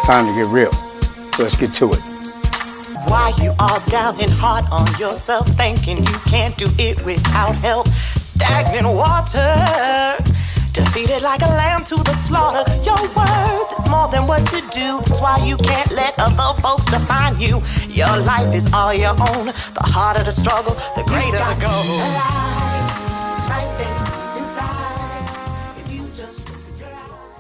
Time to get real. So let's get to it. Why you all down and hard on yourself, thinking you can't do it without help? Stagnant water, defeated like a lamb to the slaughter. Your worth is more than what you do. That's why you can't let other folks define you. Your life is all your own. The harder the struggle, the greater the goal. It's right there inside. If you just open your eyes.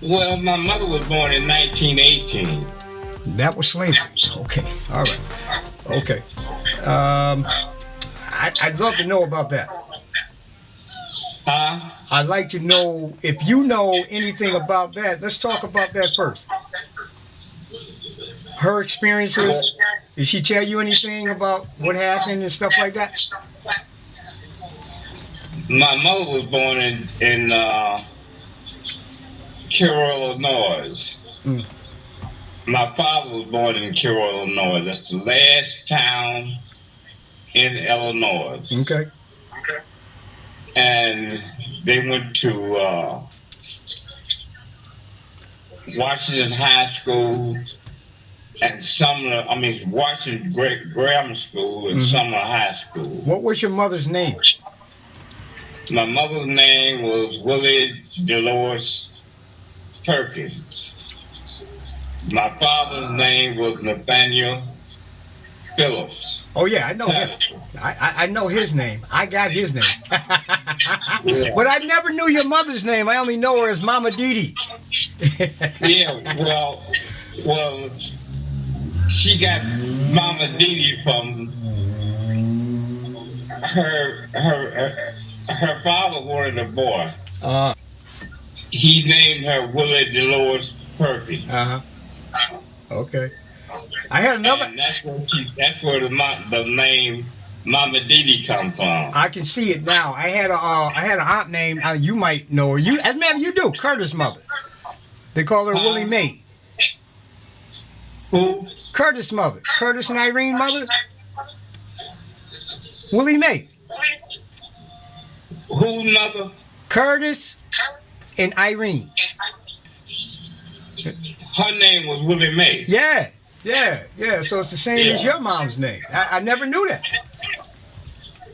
Well, my mother was born in 1918. That was slavery. Okay. All right. Okay. I'd love to know about that. Huh? I'd like to know if you know anything about that. Let's talk about that first. Her experiences. Did she tell you anything about what happened and stuff like that? My mother was born in Carroll, Illinois. My father was born in Carroll, Illinois. That's the last town in Illinois. Okay. And they went to Washington High School and Washington Grammar School and Sumner High School. What was your mother's name? My mother's name was Willie Dolores Perkins. My father's name was Nathaniel Phillips. Oh yeah, I know him. I know his name. I got his name. Yeah. But I never knew your mother's name. I only know her as Mama Dee Dee. Yeah, well, she got Mama Dee Dee from her father wanted a boy. He named her Willie Dolores Perkins. Okay. I had another. And that's where the name Mama Dee Dee comes from. I can see it now. I had an aunt named. You might know her. You do. Curtis' mother. They call her Willie Mae. Who? Curtis' mother. Curtis and Irene mother. Willie Mae. Who mother? Curtis and Irene. Her name was Willie Mae. Yeah. So it's the same as your mom's name. I never knew that.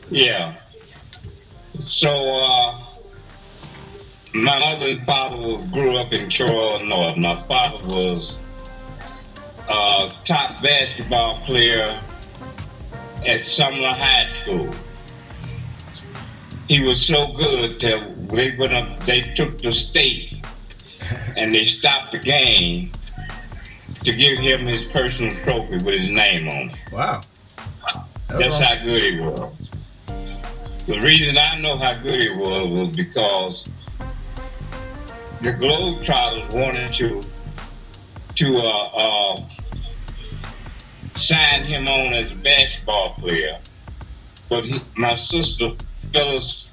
Yeah. So my mother and father grew up in Carroll, Illinois. My father was a top basketball player at Sumner High School. He was so good that they took the state and they stopped the game to give him his personal trophy with his name on it. Wow. That's how good he was. The reason I know how good he was because the Globetrotters wanted to sign him on as a basketball player, but my sister Phyllis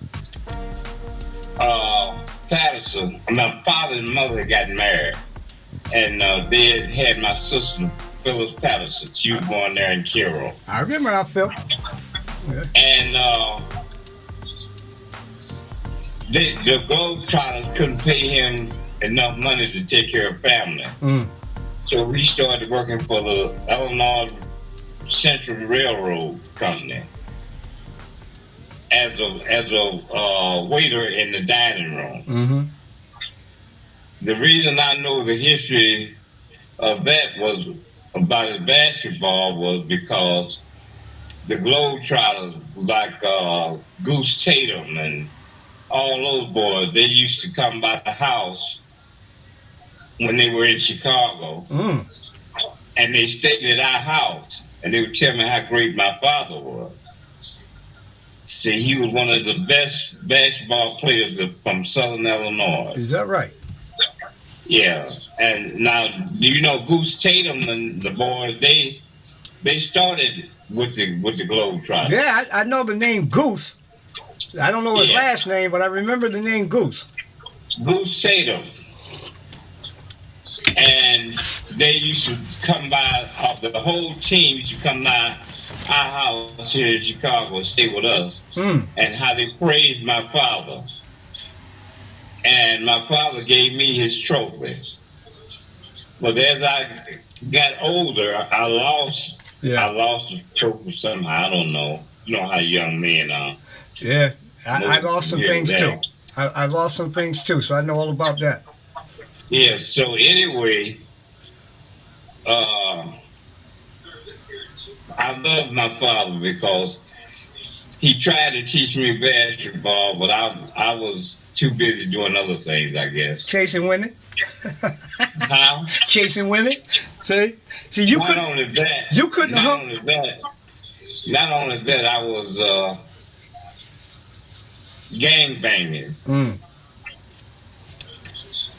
Patterson, my father and mother got married, and they had my sister Phyllis Patterson. She was born there in Carroll. I remember how Phil. Yeah. And the Globetrotters couldn't pay him enough money to take care of family. So he started working for the Illinois Central Railroad Company as a waiter in the dining room. The reason I know the history of that was about his basketball was because the Globetrotters, like Goose Tatum and all those boys, they used to come by the house when they were in Chicago, and they stayed at our house, and they would tell me how great my father was. See, he was one of the best basketball players from Southern Illinois. Is that right? Yeah, and now Goose Tatum and the boys, they started with the Globetrotters. Yeah, I know the name Goose. I don't know his last name, but I remember the name Goose. Goose Tatum. And they used to come by, the whole team used to come by our house here in Chicago, stay with us, Mm. and how they praised my father. And my father gave me his trophy. But as I got older, I lost Yeah. the trophy somehow. I don't know. You know how young men are. Yeah. I lost some Yeah, things that. too. I lost some things too, so I know all about that. Yeah, so anyway, I love my father because he tried to teach me basketball, but I was too busy doing other things, I guess. Chasing women. How? Chasing women. See, you Not couldn't. only that, You couldn't not hump. only that, not only that, I was gang banging. Mm.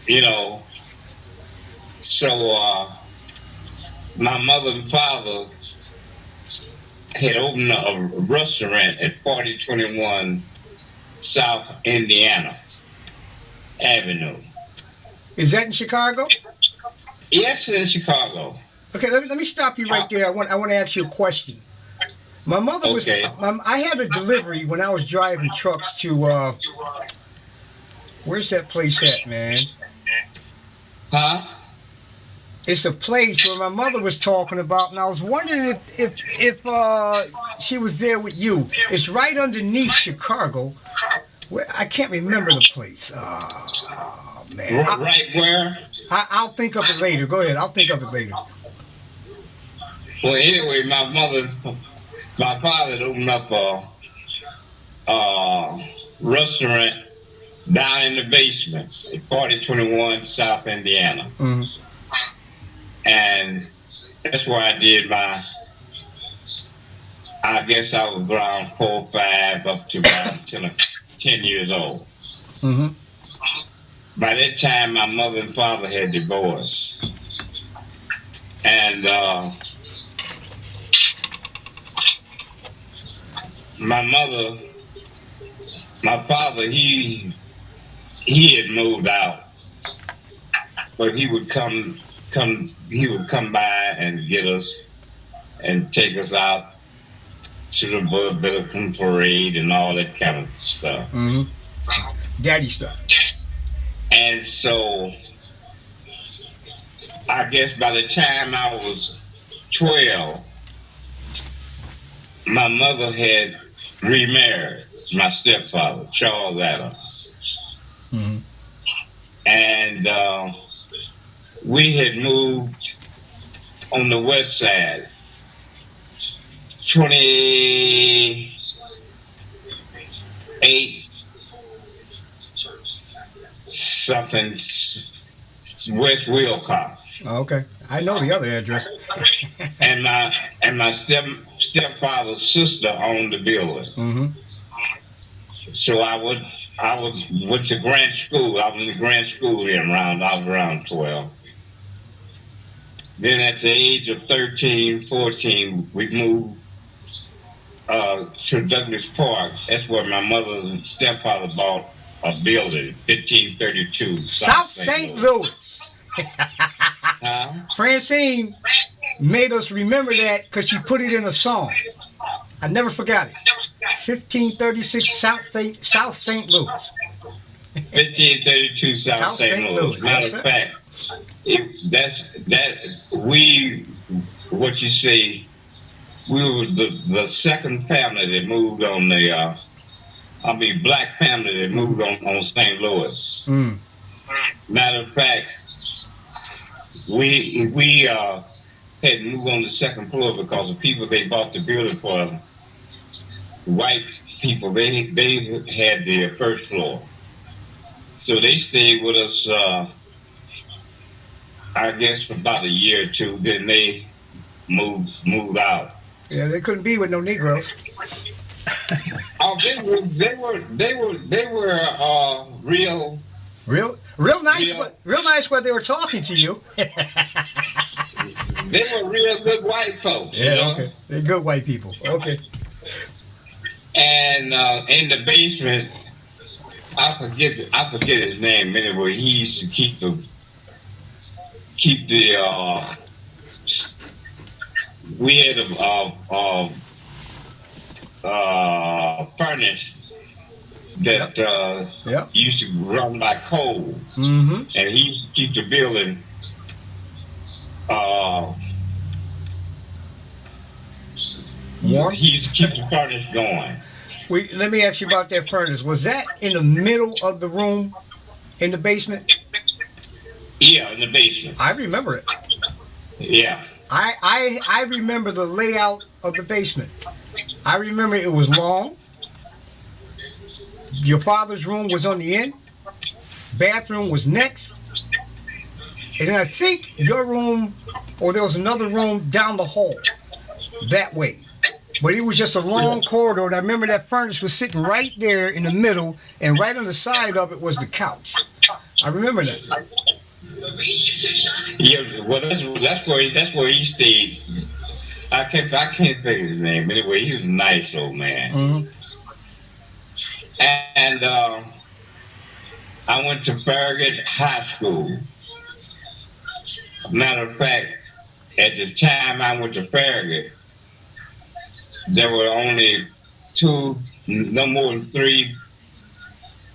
You know, so my mother and father had opened a restaurant at 4021 South Indiana Avenue. Is that in Chicago? Yes, in Chicago. Okay, let me stop you right there. I want to ask you a question. My mother was. Okay. I had a delivery when I was driving trucks to. Where's that place at, man? Huh? It's a place where my mother was talking about, and I was wondering if she was there with you. It's right underneath Chicago. I can't remember the place. Oh man! Right where? I'll think of it later. Go ahead. I'll think of it later. Well, anyway, my father had opened up a restaurant down in the basement at 4021 South Indiana. Mm-hmm. And that's where I did I guess I was around 4 or 5 up to about 10 years old. Mm-hmm. By that time, my mother and father had divorced. And my father, he had moved out, but he would come by and get us and take us out to the Billiken Parade and all that kind of stuff. Mm-hmm. Daddy stuff. And so I guess by the time I was 12, my mother had remarried my stepfather, Charles Adams. Mm-hmm. And we had moved on the west side, 28 something West Wilcox. Oh, okay, I know the other address. And my stepfather's sister owned the building. Mm-hmm. So I went to Grant School. I was in the Grant School then I was around 12. Then at the age of 13, 14, we moved to Douglas Park. That's where my mother and stepfather bought a building, 1532 South St. Louis. Huh? Francine made us remember that because she put it in a song. I never forgot it. 1536 South St. Louis. 1532 South St. Louis. Matter of fact, what you say, we were the second family that moved on black family that moved on St. Louis. Mm. Matter of fact, we had moved on the second floor because the people they bought the building for, white people, they had the first floor. So they stayed with us, I guess, for about a year or two. Then they moved out. Yeah, they couldn't be with no Negroes. Oh, they were real nice. Real nice when they were talking to you. They were real good white folks. Yeah, you know? okay. They're good white people. Okay. And in the basement, I forget his name anyway. He used to keep the we had a furnace that used to run by coal, and he used to keep the building warm. He used to keep the furnace going. Let me ask you about that furnace. Was that in the middle of the room, in the basement? Yeah, in the basement. I remember it. Yeah. I remember the layout of the basement. I remember it was long. Your father's room was on the end. Bathroom was next. And I think your room, or there was another room down the hall, that way. But it was just a long corridor. And I remember that furnace was sitting right there in the middle, and right on the side of it was the couch. I remember that. Yeah, well, that's where he stayed. I can't think his name. Anyway, he was a nice old man. Mm-hmm. And I went to Farragut High School. Matter of fact, at the time I went to Farragut, there were only no more than 3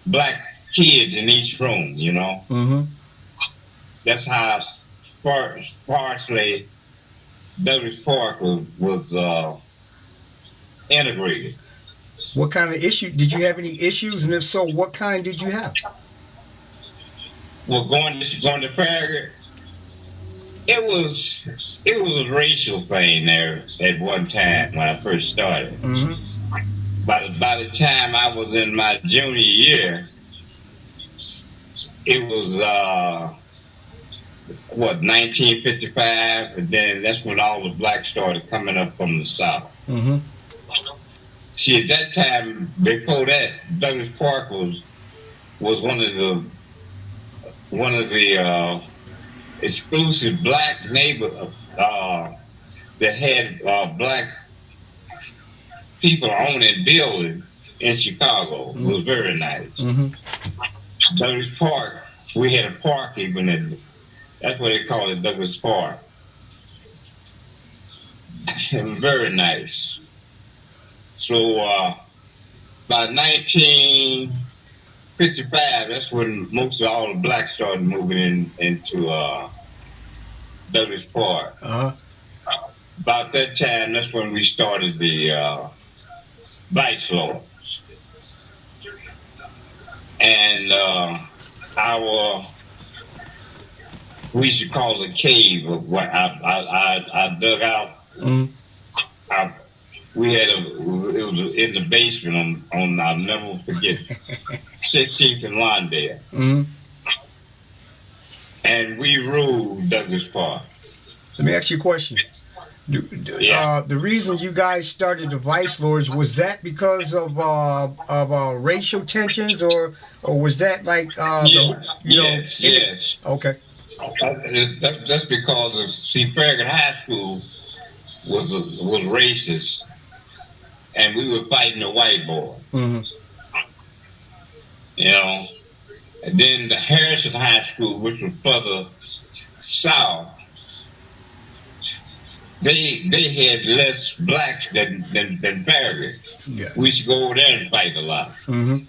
black kids in each room, you know. Mm-hmm. That's how sparsely Douglas Park was integrated. What kind of issue? Did you have any issues? And if so, what kind did you have? Well, going to Farragut, it was a racial thing there at one time when I first started. Mm-hmm. By the time I was in my junior year, it was 1955, and then that's when all the blacks started coming up from the south. Mm-hmm. See, at that time, before that, Douglas Park was one of the exclusive black neighbor that had black people owning buildings in Chicago. Mm-hmm. It was very nice. Mm-hmm. Douglas Park, we had a park even in it. That's what they call it, Douglas Park. It was very nice. So by 1955, that's when most of all the blacks started moving into Douglas Park. Uh-huh. About that time, that's when we started the Vice Lords. And we used to call it a cave of what I dug out. Mm-hmm. It was in the basement on I'll never forget, 16th and Lawndale. Mm-hmm. And we ruled Douglas Park. Let me ask you a question. The reason you guys started the Vice Lords, was that because of racial tensions, or was that like yes. Okay. That's because of Farragut High School was racist, and we were fighting the white boy. Mm-hmm. You know, and then the Harrison High School, which was further south, they had less blacks than Farragut. Yeah. We used to go over there and fight a lot. Mm-hmm.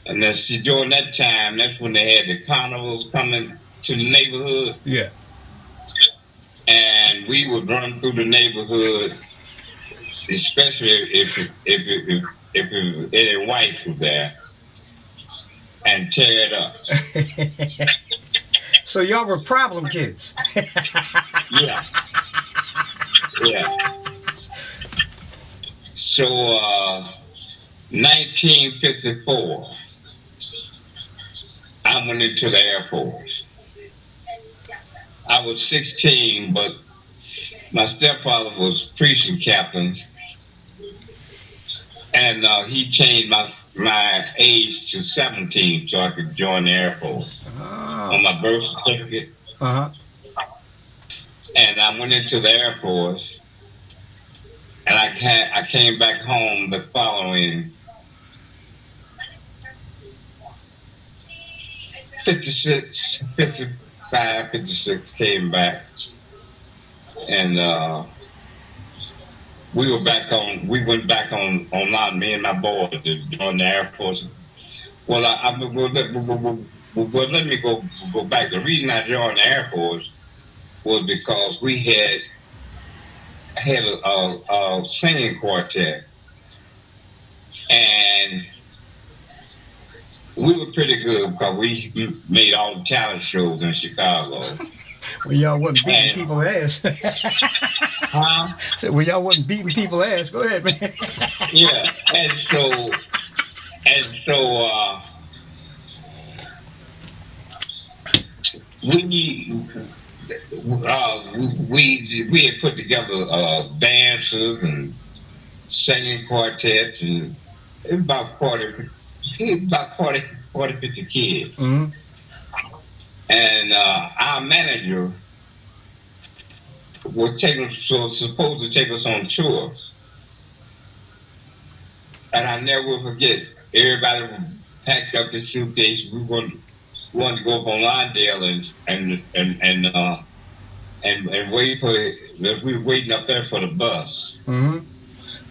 And then during that time, that's when they had the carnivals coming to the neighborhood. Yeah. And we would run through the neighborhood, especially if any whites were there, and tear it up. So y'all were problem kids. Yeah. Yeah. So, 1954, I went into the Air Force. I was 16, but my stepfather was precinct captain, and he changed my age to 17 so I could join the Air Force on my birth certificate. Uh-huh. And I went into the Air Force, and I came back home the following 56 came back, and we went back on line, me and my boy, on the Air Force. Well, let me go back. The reason I joined the Air Force was because we had a singing quartet, and we were pretty good because we made all the talent shows in Chicago. Well, y'all wasn't beating people's ass. Huh? So, well, y'all wasn't beating people's ass. Go ahead, man. Yeah, and so we had put together dances and singing quartets, and it was about 40, 50 kids. Mm-hmm. And our manager was supposed to take us on tours. And I never will forget, everybody packed up the suitcase. We wanted to go up on Lawndale and wait for it. We were waiting up there for the bus. Mm-hmm.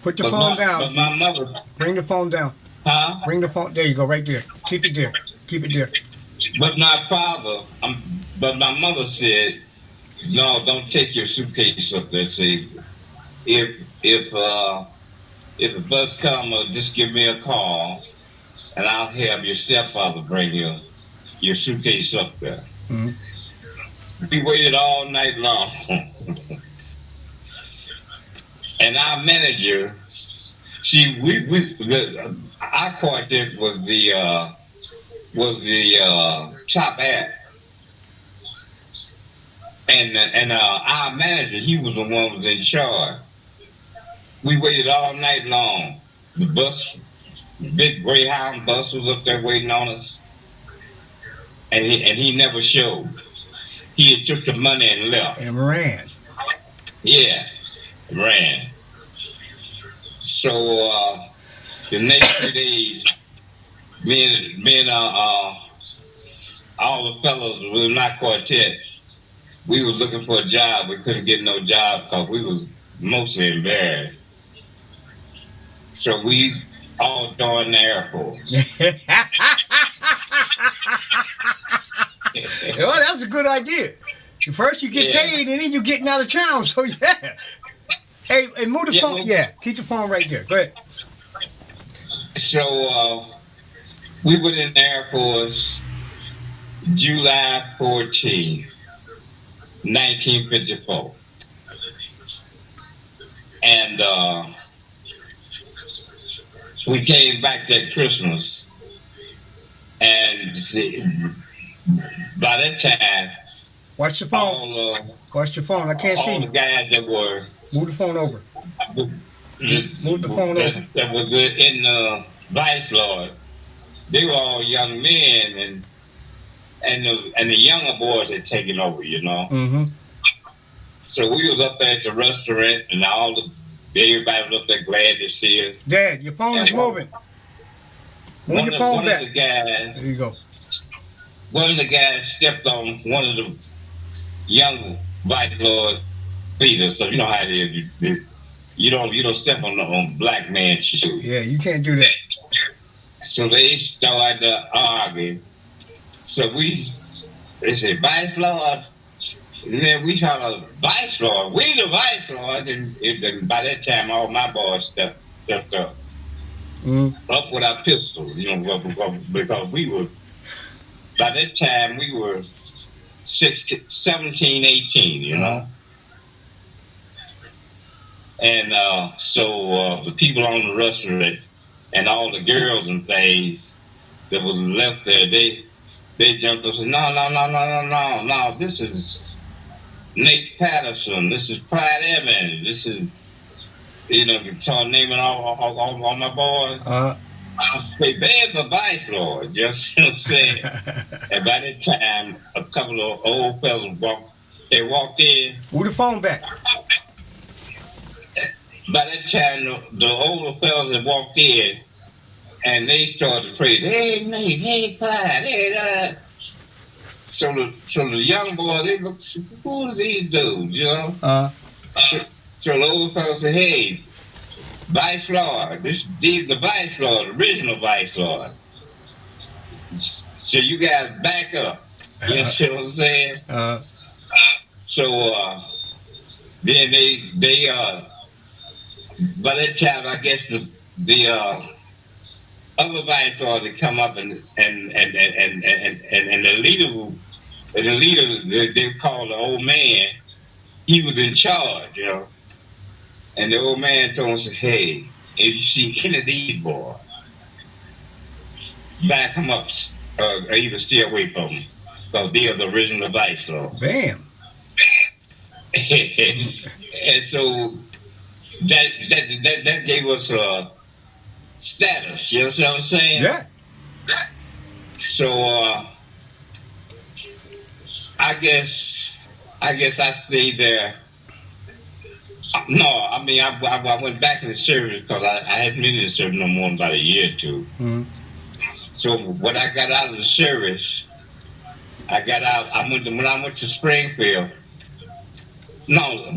Put your phone down. But my mother. Bring the phone down. Huh? Bring the phone. There you go, right there. Keep it there. Keep it there. But but my mother said, no, don't take your suitcase up there. Say, if the bus comes, just give me a call, and I'll have your stepfather bring your suitcase up there. Mm-hmm. We waited all night long, and our manager, our quartet was the top act, and our manager, he was the one who was in charge. We waited all night long. The bus, big Greyhound bus, was up there waiting on us, and he never showed. He had took the money and left. And ran. Yeah, ran. So the next 3 days, me and all the fellows with my quartet, we were looking for a job. We couldn't get no job because we was mostly embarrassed. So we all joined the Air Force. Well, that's a good idea. First you get paid, and then you're getting out of town. So yeah. Hey, move the phone. Yeah, keep the phone right there. Go ahead. So we went in the Air Force July 14, 1954. And we came back that Christmas. And by that time, watch the phone. Watch the phone. I can't see. All the guys that were... Move the phone over. Move the phone over. That was in the Vice Lord. They were all young men, and the younger boys had taken over, you know. Mm-hmm. So we was up there at the restaurant, and everybody was up there glad to see us. Dad, your phone is moving. Move your phone back. There you go. One of the guys stepped on one of the young Vice Lords' feet, so you know how it is. You don't step on black man's shoes. Yeah, you can't do that. So they started arguing. So they said, Vice Lord. And then we call Vice Lord. We the Vice Lord. And by that time, all my boys stepped up. Up with our pistols, you know, because we were, by that time, we were 17, 18, you know. And so the people on the restaurant and all the girls and things that was left there, they jumped up and said, no, this is Nate Patterson, this is Pride Evans, this is, you know, start naming all my boys. I say, there's the Vice Lord, you know what I'm saying? And by that time, a couple of old fellas walked in. Move the phone back. By that time, the older fellas had walked in, and they started praising, hey, Nate, hey, Clyde, hey, that. So the young boys, they looked, who are these dudes, you know? So the older fellas said, hey, Vice Lord. These the Vice Lord, original Vice Lord. So you guys back up. You know what I'm saying? So then they by that time I guess the other Vice Lord to come up and the leader they called the old man. He was in charge, you know. And the old man told us, hey, if you see any of these boys, back them up, or either stay away from them, because they are the original Vice Lord. Bam. And so that gave us a status, you know what I'm saying? Yeah. So I guess I stayed there. No, I mean I went back in the service because I hadn't been in the service no more than about a year or two. Mm-hmm. So when I got out of the service, I went to Springfield. No,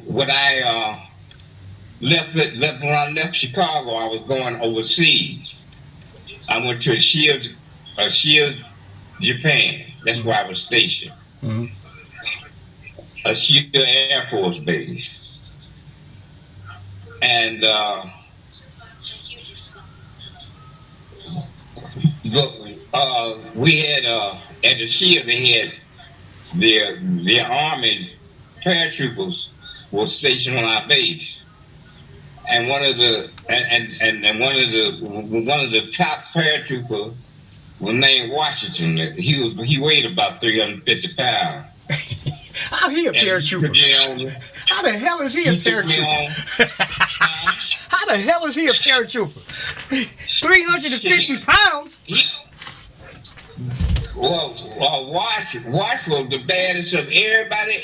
when I when I left Chicago, I was going overseas. I went to Ashia, Japan. That's where I was stationed. Mm-hmm. Ashia Air Force Base. And we had at the shield they had their army paratroopers was stationed on our base, and one of the top paratroopers was named Washington. He weighed about 350 pounds. How he a paratrooper? How the hell is he a paratrooper? How the hell is he a paratrooper? 350 pounds? Well, Wash was the baddest of everybody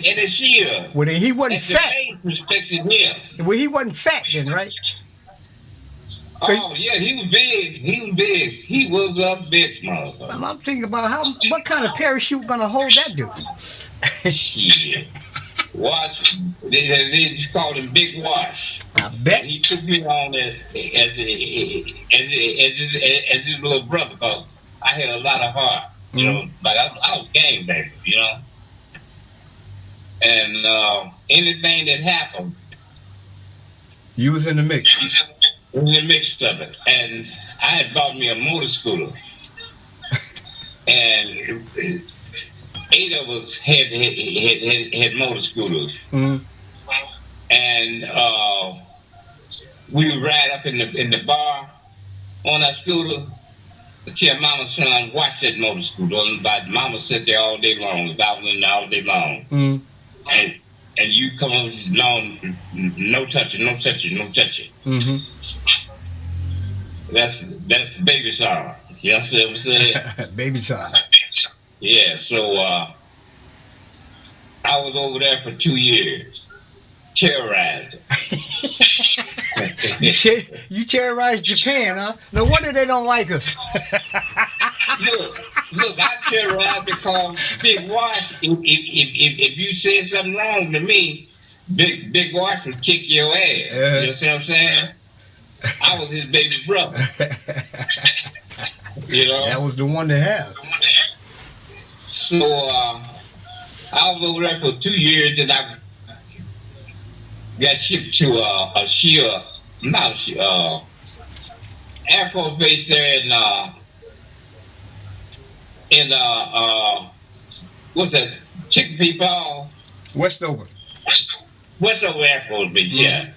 in the shield. Well, then he wasn't fat. Respected him. Well, he wasn't fat then, right? Oh yeah, he was big. He was a big motherfucker. I'm thinking about what kind of parachute gonna hold that dude? Shit. Wash, they just called him Big Wash. I bet. And he took me on as his little brother, because I had a lot of heart, you know, like I was gang banger, you know. And anything that happened, You was in the mix. in the mix of it. And I had bought me a motor scooter. And 8 of us had motor scooters. Mm-hmm. And we would ride up in the bar on our scooter until Mama's son watched that motor scooter. But Mama sat there all day long, gobbling all day long. Mm-hmm. And you come along, no touching. Mm-hmm. That's baby song. You know what I'm saying? Baby time. Yeah, so I was over there for 2 years, terrorizing. You terrorized Japan, huh? No wonder they don't like us. Look, I terrorized because Big Wash, if you said something wrong to me, Big Wash would kick your ass. You know what I'm saying? I was his baby brother. You know? That was the one to have. So I was over there for 2 years, and I got shipped to Air Force Base there in what's that? Chicopee Falls? Westover. Westover Air Force Base. Yeah.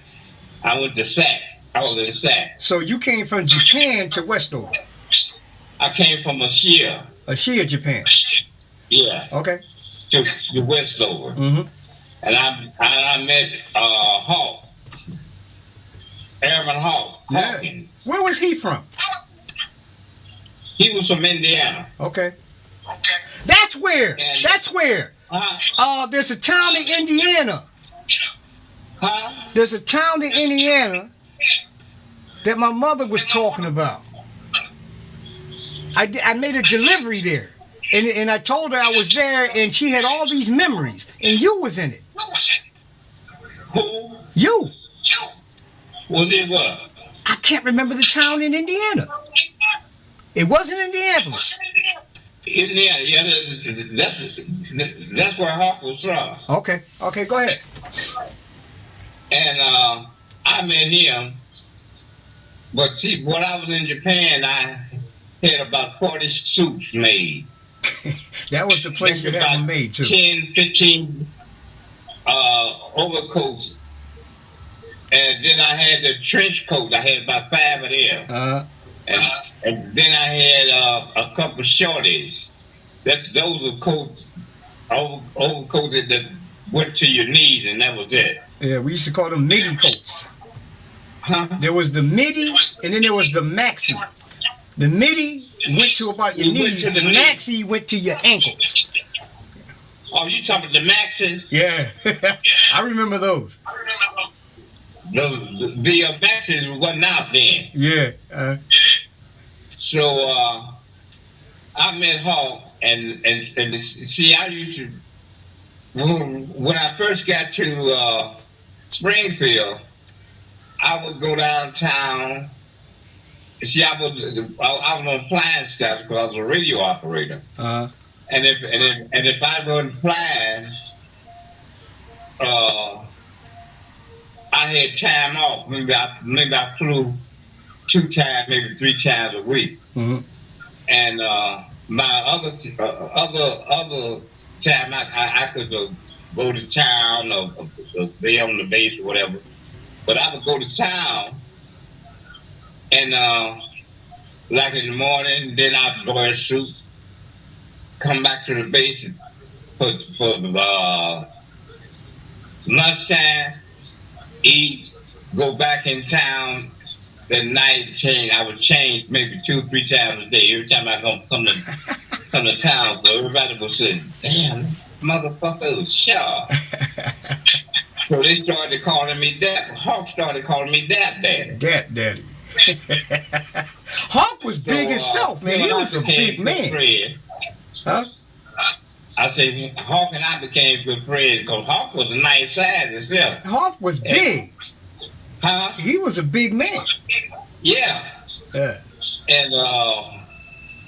I went to SAC. I was in SAC. So you came from Japan to Westover. I came from Ashia. Ashia, Japan. Yeah. Okay. To Westover. Mm-hmm. And I met Hawk. Airman Hawk. Yeah. Where was he from? He was from Indiana. Okay. That's where. And, That's where. There's a town in Indiana. Huh? There's a town in Indiana that my mother was talking about. I made a delivery there. And I told her I was there, and she had all these memories. And you was in it. Who? You. Was it what? I can't remember the town in Indiana. It wasn't Indianapolis. Indiana, yeah, that's where Hawk was from. Okay, go ahead. And I met him. But see, when I was in Japan, I had about 40 suits made. That was the place that had them made, too. 10, 15 overcoats. And then I had the trench coat. I had about 5 of them. And then I had a couple shorties. Those are coats, overcoats that went to your knees, and that was it. Yeah, we used to call them midi coats. Huh? There was the midi, and then there was the maxi. The midi went to about your knees. The maxi went to your ankles. Oh, you talking about the maxi? Yeah, I remember those. The maxis wasn't out then. Yeah. So I met Hawk, and see, I used to when I first got to Springfield, I would go downtown. See, I was on flying staff because I was a radio operator. And if I wasn't flying, I had time off. Maybe I flew 2 times, maybe 3 times a week. Mm-hmm. And my other time, I could go to town or be on the base or whatever. But I would go to town, and like in the morning, then I'd wear a suit, come back to the base for lunchtime, eat, go back in town. That night change, I would change maybe 2 or 3 times a day. Every time I come to town, so everybody would say, "Damn, motherfucker was sharp." So they started calling me that. Hawk started calling me that daddy. That daddy. Hawk was big himself, man. He was a big man. Friend, huh? I said Hawk and I became good friends because Hawk was a nice size himself. Hawk was big. Huh? He was a big man. Yeah. And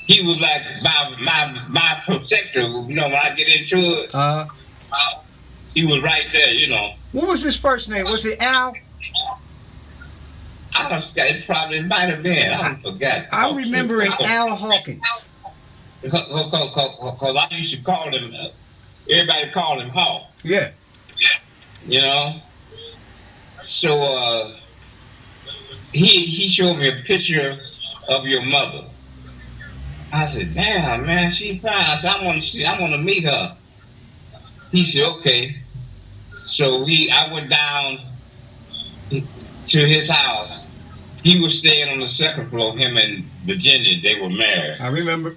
he was like my protector. You know, when I get into it, he was right there. You know. What was his first name? Was it Al? I don't. It probably might have been. I don't forget. I remember it, Al Hawkins. Because I used to call him. Everybody called him Hawk. Yeah. You know. So he showed me a picture of your mother. I said, "Damn, man, she fine." I said, I want to meet her." He said, "Okay." So I went down to his house. He was staying on the 2nd floor. Him and Virginia, they were married. I remember.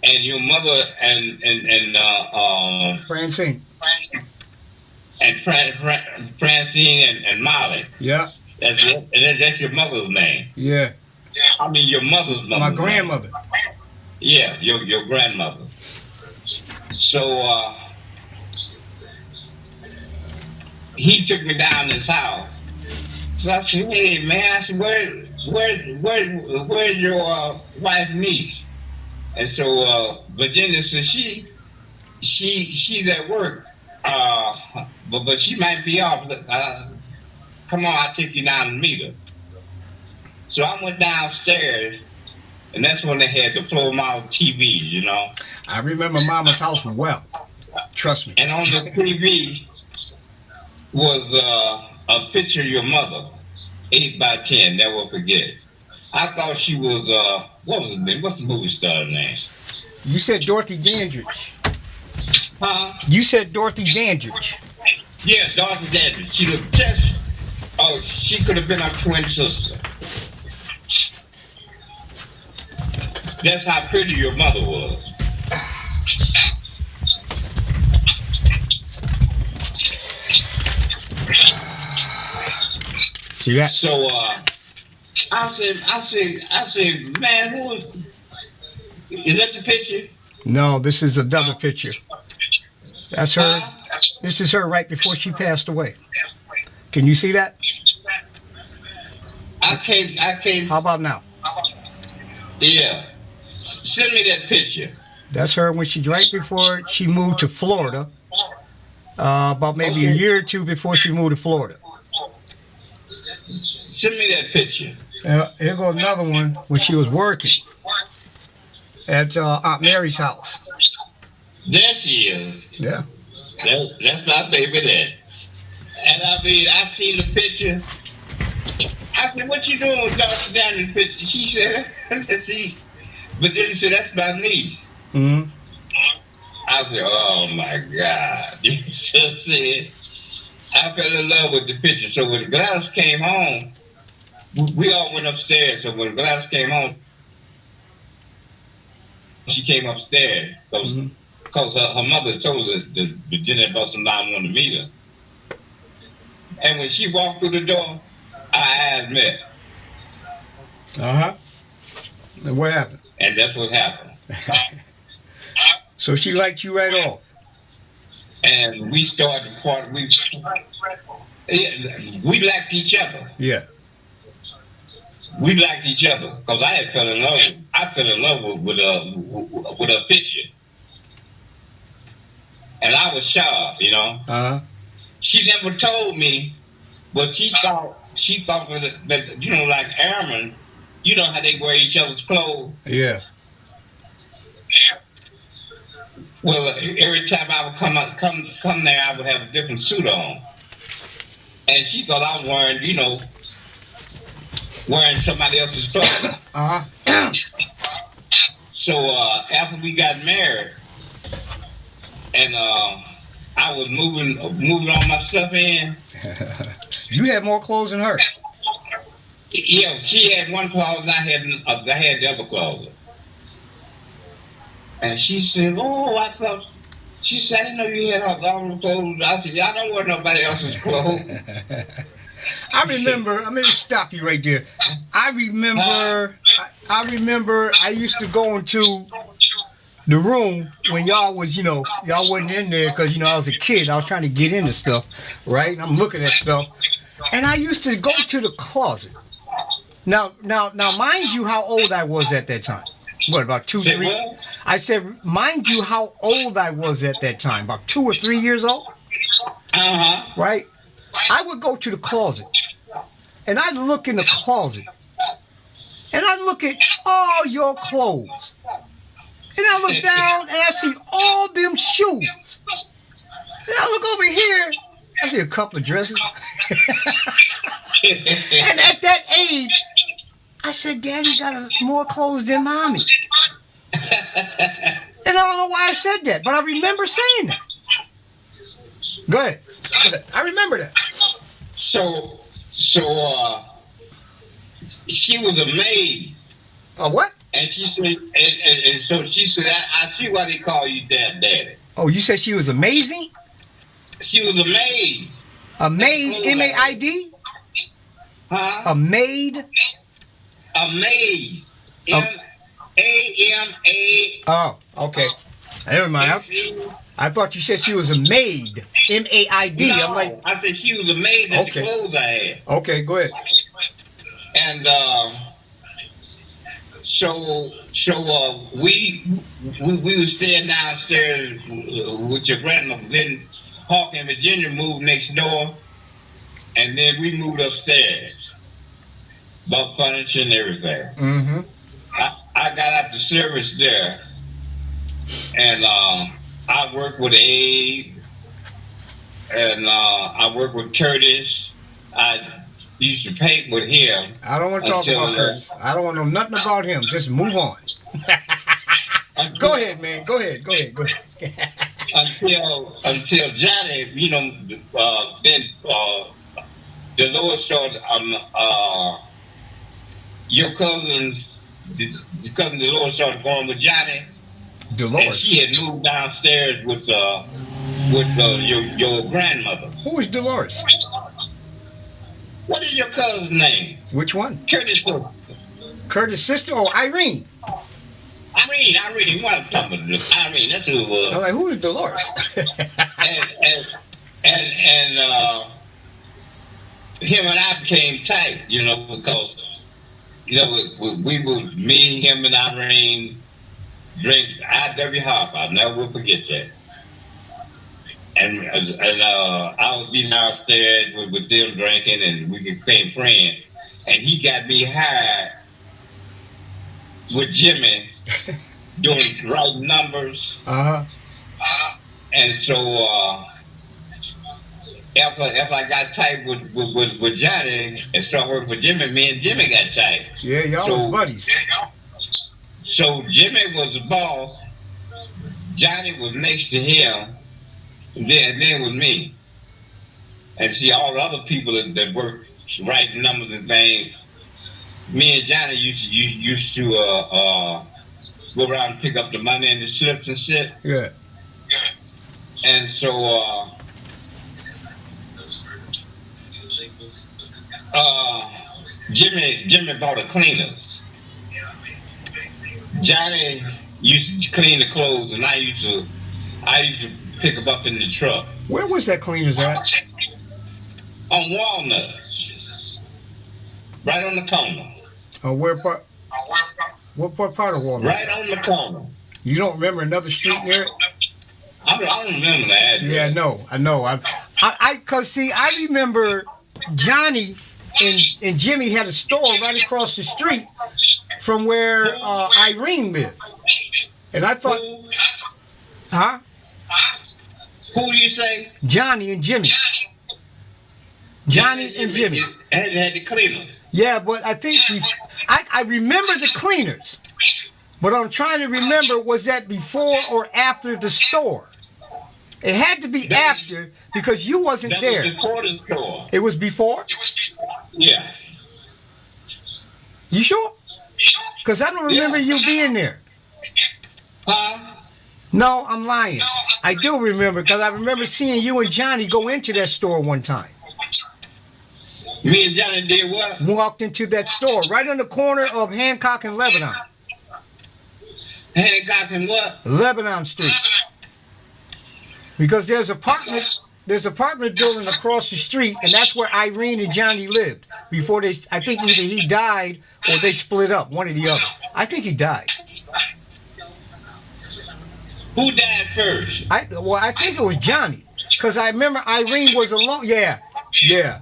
And your mother and Francine. And Francine and Molly. Yeah. That's your mother's name. Yeah. I mean your mother's mother. My grandmother. Name. Yeah, your grandmother. So he took me down his house. So I said, "Hey man," I said, where's your wife niece?" And so Virginia said she's at work. But she might be off. Come on, I'll take you down and meet her. So I went downstairs, and that's when they had the floor model TVs, you know. I remember Mama's house well. Trust me. And on the TV was a picture of your mother, 8x10. Never forget. I thought she was what was her name? What's the movie star name? You said Dorothy Dandridge. Huh? You said Dorothy Dandridge. Yeah, Dorothy Dandridge. She looked just. Oh, she could have been our twin sister. That's how pretty your mother was. See that? So I said, man, who is that the picture? No, this is another picture. That's her. This is her right before she passed away. Can you see that? I can't. How about now? Yeah. Send me that picture. That's her when she right before she moved to Florida. About maybe a year or two before she moved to Florida. Send me that picture. Here goes another one when she was working at Aunt Mary's house. There she is. Yeah. That's my baby there. And I mean, I seen the picture. I said, "What you doing with Dr. down in the picture?" She said, "See," but then she said, "That's my niece." Mm-hmm. I said, "Oh my God!" So said, I fell in love with the picture. So when Gladys came home, we all went upstairs. So when Gladys came home, she came upstairs because her mother told her that Virginia brought some down on to meet her. And when she walked through the door, our eyes met. And what happened? And that's what happened. So she liked you right off. And we started part. We liked each other. Yeah. We liked each other because I fell in love. I fell in love with a picture, and I was shocked. You know. She never told me, but she thought that you know, like airmen, you know how they wear each other's clothes. Yeah. Well, every time I would come there, I would have a different suit on, and she thought I was wearing, you know, wearing somebody else's clothes. So after we got married, and I was moving all my stuff in. You had more clothes than her. Yeah, she had one closet, and I had the other closet. And she said, "Oh, I thought." She said, "I didn't know you had all those clothes." I said, "I don't wear nobody else's clothes." I remember. I'm going to stop you right there. I remember. I used to go into the room when y'all was, you know, y'all wasn't in there because, you know, I was a kid. I was trying to get into stuff, right? And I'm looking at stuff, and I used to go to the closet. Now, mind you, how old I was at that time. What, about 2, 3? What? I said, mind you, how old I was at that time. About 2 or 3 years old. Right? I would go to the closet, and I'd look in the closet, and I'd look at all your clothes. And I look down, and I see all them shoes. And I look over here, I see a couple of dresses. And at that age, I said, Daddy got more clothes than Mommy. And I don't know why I said that, but I remember saying that. Go ahead. I remember that. So she was a maid. A what? And she said, and so she said, I see why they call you Daddy. Oh, you said she was amazing? She was a maid. A maid, M-A-I-D? Huh? A maid? A maid. M-A-M-A. Oh, okay. Never mind. I thought you said she was a maid. M-A-I-D. No, I'm like, I said she was a maid at okay. the clothes I had. Okay, go ahead. And so we were staying downstairs with your grandmother. Then Hawk and Virginia moved next door, and then we moved upstairs. Bought furniture and everything. Mm-hmm. I got out the service there, and I worked with Abe, and I worked with Curtis. I used to paint with him. I don't want to talk about Curtis. I don't want to know nothing about him. Just move on. Go ahead, man. Go ahead. Until Johnny, you know, then Dolores started. Your cousin, the cousin Dolores started going with Johnny. Dolores. And she had moved downstairs with your grandmother. Who is Dolores? What is your cousin's name? Which one? Curtis. Curtis' sister or Irene? Irene. What I'm talking about? Irene. That's who it was. I'm like, who is Dolores? him and I became tight, because we would, me, him, and Irene drink IW Hop. I never will forget that. And I would be downstairs with them drinking, and we became friends. And he got me high with Jimmy doing right numbers. And so if I got tight with Johnny and started working with Jimmy, me and Jimmy got tight. Yeah, y'all was buddies. So Jimmy was the boss. Johnny was next to him. And then with me. And see, all the other people that worked writing numbers and things, me and Johnny used to go around and pick up the money and the slips and shit. Yeah. And so Jimmy bought the cleaners. Johnny used to clean the clothes, and I used to pick them up in the truck. Where was that cleaners at? On Walnut. Right on the corner. Oh, what part of Walnut? Right on the corner. You don't remember another street near it? I don't remember the address. Yeah, I know. Cause see, I remember Johnny and Jimmy had a store right across the street from where Irene lived, and I thought, huh? Who do you say? Johnny and Jimmy. Johnny and Jimmy had the cleaners. Yeah, but I think I remember the cleaners, but I'm trying to remember, was that before or after the store? It had to be after, because you wasn't there. Was before the store. It was before? Yeah. You sure? Because I don't remember you being there. Huh? No, I'm lying. I do remember, because I remember seeing you and Johnny go into that store one time. Me and Johnny did what? Walked into that store right on the corner of Hancock and Lebanon. Hancock and what? Lebanon Street. Because there's apartment building across the street, and that's where Irene and Johnny lived before I think either he died or they split up, one or the other. I think he died. Who died first? I think it was Johnny, because I remember Irene was alone. Yeah,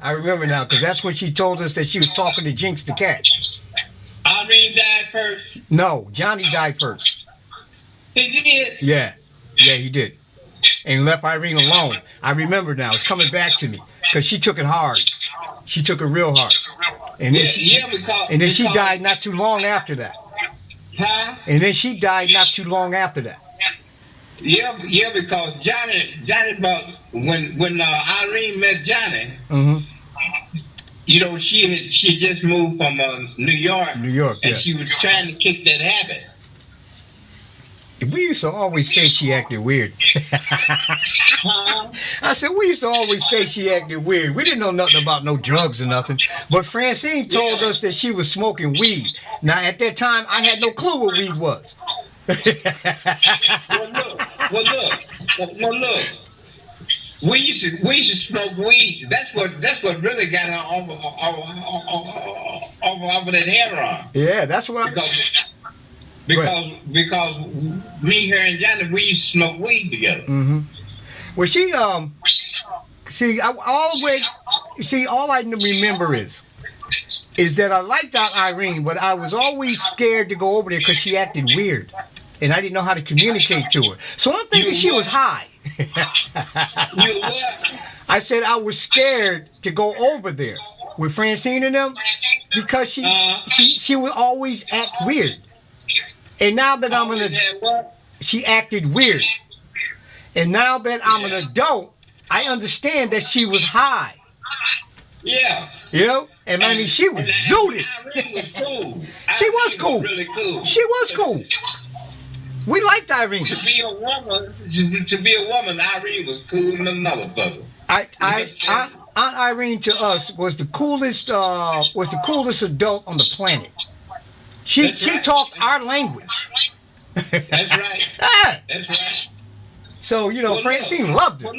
I remember now, because that's when she told us that she was talking to Jinx the cat. Irene died first? No, Johnny died first. He did? Yeah, he did. And left Irene alone. I remember now. It's coming back to me, because she took it hard. She took it real hard. And then she died not too long after that. Huh? And then she died not too long after that. Yeah, because Johnny, when Irene met Johnny, she just moved from New York, and she was trying to kick that habit. We used to always say she acted weird. I said, we used to always say she acted weird. We didn't know nothing about no drugs or nothing. But Francine told us that she was smoking weed. Now, at that time, I had no clue what weed was. Well, look. We used to smoke weed. That's what really got her over that heroin. Yeah, that's what Because me, her, and Johnny, we used to smoke weed together. Mm-hmm. Well, she all I remember is that I liked Irene, but I was always scared to go over there because she acted weird, and I didn't know how to communicate to her. So I'm thinking she was high. You what? I said I was scared to go over there with Francine and them because she would always act weird. And now that I'm she acted weird. And now that I'm an adult, I understand that she was high. Yeah. You know? And I mean, she was zooted. Irene was cool. She was cool. Really cool. She was cool. We liked Irene. To be a woman, Irene was cool in the motherfucker. Aunt Irene to us was the coolest adult on the planet. She talked our language. That's right. That's right. So, Francine loved her.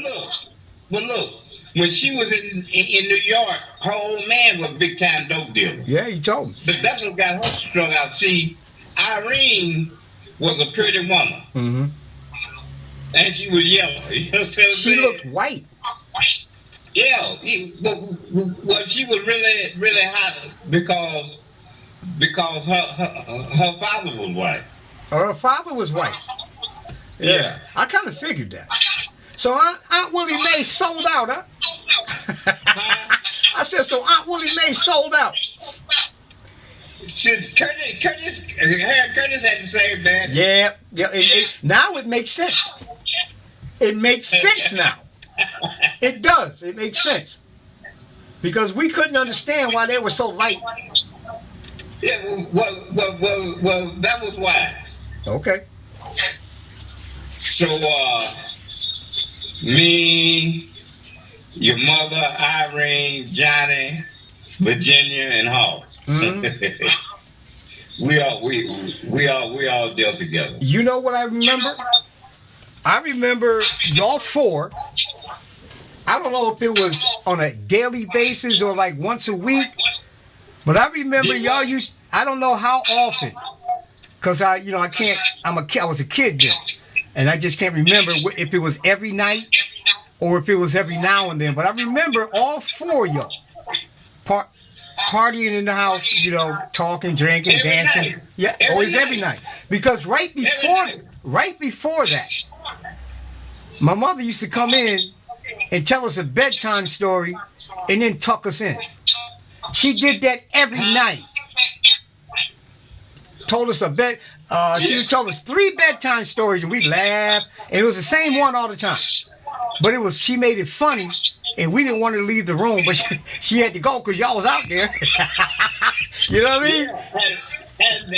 Well, look. when she was in New York, her old man was a big time dope dealer. Yeah, you told me. But that's what got her strung out. See, Irene was a pretty woman. Mm-hmm. And she was yellow. You know what I'm saying? She looked white. Yeah. Well, she was really hot because her father was white. Her father was white. Yeah. I kind of figured that. So Aunt Willie Mae sold out, huh? I said, so Aunt Willie Mae sold out. Curtis had the same dad. Yeah. Now it makes sense. It makes sense now. It does. It makes sense. Because we couldn't understand why they were so light. Yeah, well, that was why. Okay. So, me, your mother, Irene, Johnny, Virginia, and Hall. Mm-hmm. we all dealt together. You know what I remember? I remember y'all four. I don't know if it was on a daily basis or like once a week, but I remember y'all used. I don't know how often, cause I can't. I was a kid then, and I just can't remember if it was every night or if it was every now and then. But I remember all four of y'all partying in the house, talking, drinking, every dancing. Night. Yeah, always every night. Because right before that, my mother used to come in and tell us a bedtime story and then tuck us in. She did that every night. Told us she would tell us 3 bedtime stories and we'd laugh. And it was the same one all the time. But she made it funny and we didn't want her to leave the room, but she had to go because y'all was out there. You know what I mean? And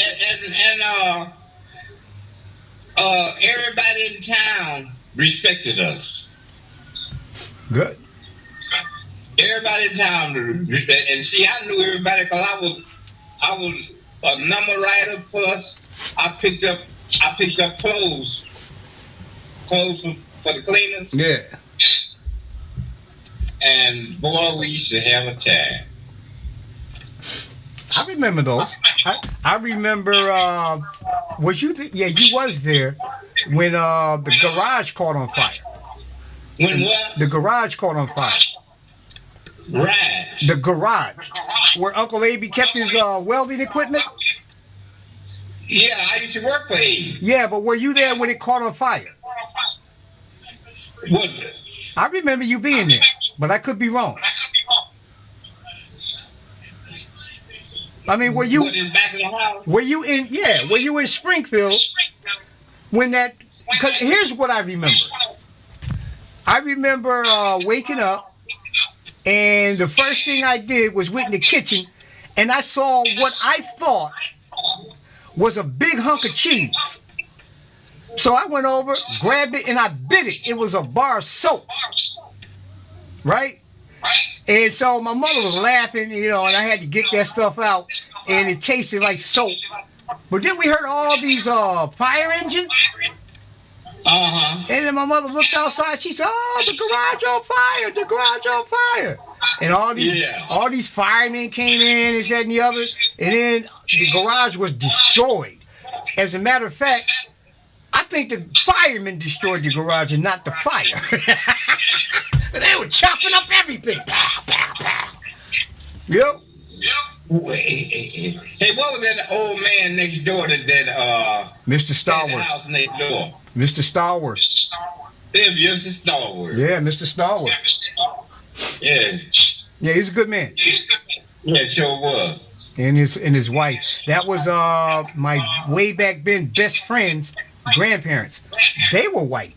everybody in town respected us. Good. Everybody in town, and see, I knew everybody because I was a number writer. Plus, I picked up clothes for the cleaners. Yeah. And boy, we used to have a time. I remember those. I remember. Was you? Yeah, you was there when the garage caught on fire. When what? The garage caught on fire. Right. The garage, where Uncle Abe kept his welding equipment. Yeah, I used to work for Abe. Yeah, but were you there when it caught on fire? What? I remember you being there, but I could be wrong. I mean, were you? What, in the back of the house? Were you in? Yeah, were you in Springfield when that? Because here's what I remember. I remember waking up, and the first thing I did was went in the kitchen, and I saw what I thought was a big hunk of cheese. So I went over, grabbed it, and I bit it. It was a bar of soap, right? And so my mother was laughing, and I had to get that stuff out, and it tasted like soap. But then we heard all these fire engines. Uh-huh. And then my mother looked outside. She said, "Oh, the garage on fire! The garage on fire!" And all these firemen came in and said and the others. And then the garage was destroyed. As a matter of fact, I think the firemen destroyed the garage and not the fire. They were chopping up everything. Pow, pow, pow. Yep. Hey, what was that old man next door that Mr. Star the Wars. house next door? Mr. Star Wars. Yeah, Mr. Star Wars. Yeah, Mr. Star Wars. Yeah. Yeah, he's a good man. Yeah, sure was. And his wife. That was my way back then best friend's grandparents. They were white.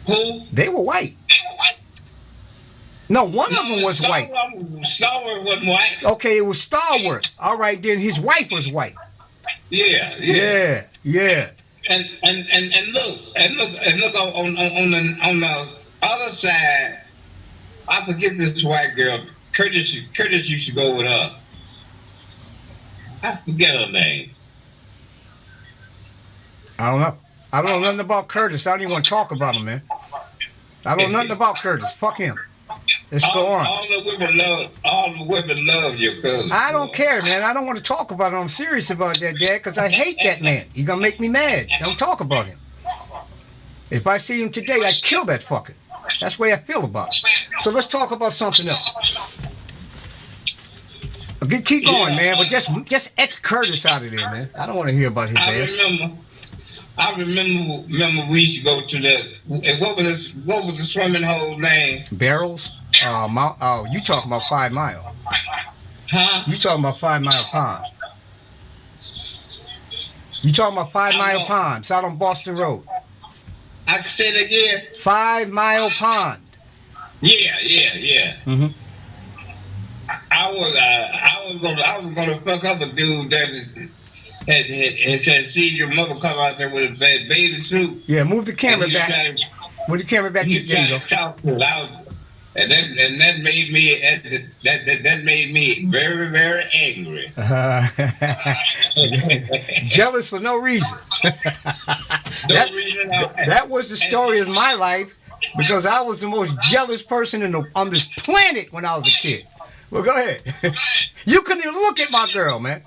Who? They were white. No, one of them was white. Star Wars wasn't white. Okay, it was Star Wars. All right, then his wife was white. Yeah. And look on the other side. I forget this white girl. Curtis used to go with her. I forget her name. I don't know. I don't know nothing about Curtis. I don't even want to talk about him, man. I don't know nothing about Curtis. Fuck him. Let's go on. All the women love your cousin. I don't care, man. I don't want to talk about it. I'm serious about that, Dad, because I hate that man. He's going to make me mad. Don't talk about him. If I see him today, I'd kill that fucker. That's the way I feel about it. So let's talk about something else. Keep going, man, but just X Curtis out of there, man. I don't want to hear about his ass. I remember we used to go to what was the swimming hole name? Barrels? You talking about 5 Mile. Huh? You talking about 5 Mile Pond. You talking about 5 Mile Pond, it's out on Boston Road. I can say it again. 5 Mile Pond. Yeah. Mm-hmm. I was gonna fuck up a dude that had said, "See your mother come out there with a bathing suit." Yeah, move the camera back. Move the camera back. He tried to talk to loud, and that made me that made me very, very angry. Jealous for no reason. That was the story of my life, because I was the most jealous person on this planet when I was a kid. Well, go ahead. You couldn't even look at my girl, man.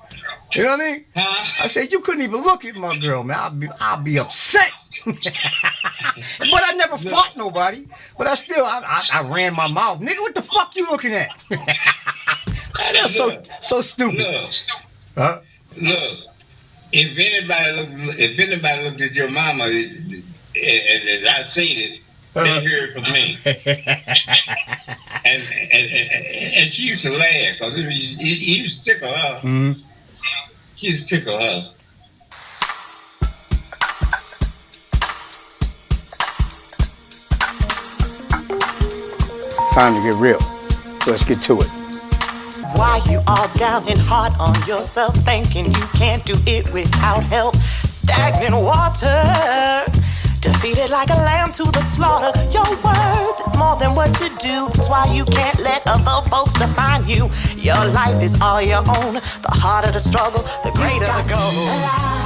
You know what I mean? I said, you couldn't even look at my girl, man. I'll be upset. But I never fought nobody. But I ran my mouth. Nigga, what the fuck you looking at? That's so stupid. Look, if anybody looked at your mama and I seen it, they heard it from me. and she used to laugh because he used to tickle her. Mm-hmm. She used to tickle her. Time to get real. So let's get to it. Why you all down and hard on yourself, thinking you can't do it without help? Stagnant water, defeated like a lamb to the slaughter. Your worth is more than what you do. That's why you can't let other folks define you. Your life is all your own. The harder the struggle, the greater the goal.